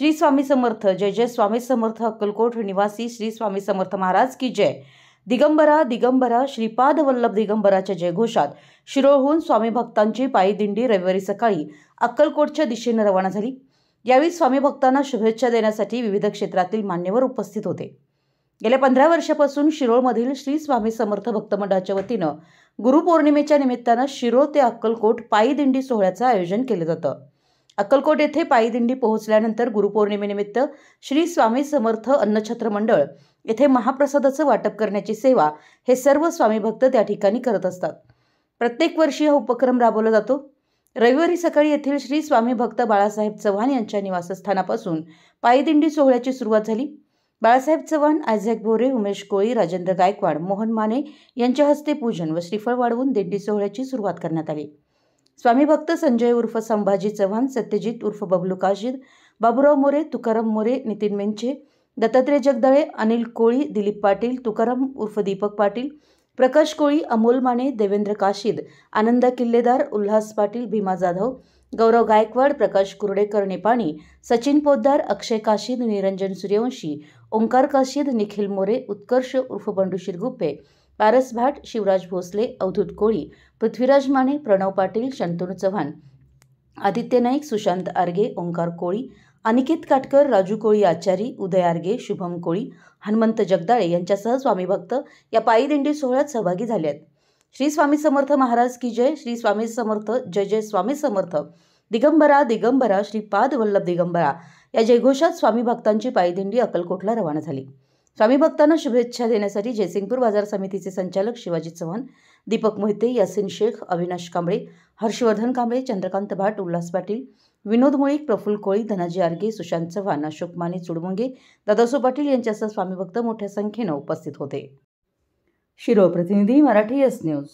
श्री स्वामी समर्थ, जय जय स्वामी समर्थ, अक्कलकोट निवासी श्री स्वामी समर्थ महाराज की जय। दिगंबरा दिगंबरा श्रीपाद वल्लभ दिगंबराच्या जयघोषात शिरोळहून स्वामी भक्तांची पायी दिंडी रविवारी सकाळी अक्कलकोटच्या दिशेने रवाना झाली। यावेळी स्वामी भक्तांना शुभेच्छा देण्यासाठी विविध क्षेत्रातील मान्यवर उपस्थित होते। गेल्या 15 वर्षापासून शिरोळमधील श्री स्वामी समर्थ भक्त मंडळाच्या वतीनं गुरुपौर्णिमेच्या निमित्तानं शिरोळ ते अक्कलकोट पायी दिंडी सोहळ्याचं आयोजन केलं जातं। अक्कलकोट येथे पायी दिंडी पोहोचल्यानंतर गुरुपौर्णिमेनिमित्त श्री स्वामी समर्थ अन्नछत्र मंडळ येथे महाप्रसादाचं वाटप करण्याची सेवा हे सर्व स्वामी भक्त त्या ठिकाणी करत असतात। प्रत्येक वर्षी हा उपक्रम राबवला जातो। रविवारी सकाळी येथील श्री स्वामी भक्त बाळासाहेब चव्हाण यांच्या निवासस्थानापासून पायी दिंडी सोहळ्याची सुरुवात झाली। बाळासाहेब चव्हाण, आयझॅक भोरे, उमेश कोळी, राजेंद्र गायकवाड, मोहन माने यांच्या हस्ते पूजन व श्रीफळ वाढवून दिंडी सोहळ्याची सुरुवात करण्यात आली। स्वामी भक्त संजय उर्फ संभाजी चव्हाण, सत्यजित उर्फ बबलू काशीद, बाबूराव मोरे, तुकाराम मोरे, नितीन मेंचे, दत्तात्रय जगदाळे, अनिल कोळी, दिलीप पाटील, तुकाराम उर्फ दीपक पाटील, प्रकाश कोळी, अमोल माने, देवेंद्र काशीद, आनंदा किल्लेदार, उल्हास पाटील, भीमा जाधव, गौरव गायकवाड, प्रकाश कुर्डेकर नेपाणी, सचिन पोद्दार, अक्षय काशीद, निरंजन सूर्यवंशी, ओंकार काशीद, निखिल मोरे, उत्कर्ष उर्फ बंडू शिरगुप्पे, पारस भाट, शिवराज भोसले, अवधूत कोळी, पृथ्वीराज माने, प्रणव पाटील, शंतनू चव्हाण, आदित्य नाईक, सुशांत आर्गे, ओंकार कोळी, अनिकेत काटकर, राजू कोळी आचारी, उदय आर्गे, शुभम कोळी, हनुमंत जगदाळे यांच्यासह स्वामी भक्त या पायी दिंडी सोहळ्यात सहभागी झाले आहेत। श्री स्वामी समर्थ महाराज की जय। श्री स्वामी समर्थ, जय जय स्वामी समर्थ, दिगंबरा दिगंबरा श्रीपाद वल्लभ दिगंबरा या जयघोषात स्वामी भक्तांची पायी दिंडी अक्कलकोटला रवाना झाली। स्वामी भक्तांना शुभेच्छा देण्यासाठी जयसिंगपूर बाजार समितीचे संचालक शिवाजी चव्हाण, दीपक मोहिते, यासिन शेख, अविनाश कांबळे, हर्षवर्धन कांबळे, चंद्रकांत भाट, उल्हास पाटील, विनोद मुळीक, प्रफुल्ल कोळी, धनाजी आर्गे, सुशांत चव्हाण, अशोक माने चुडमुंगे, दादासो पाटील यांच्यासह स्वामी भक्त मोठ्या संख्येने उपस्थित होते। शिरोळ प्रतिनिधी, मराठी एस न्यूज।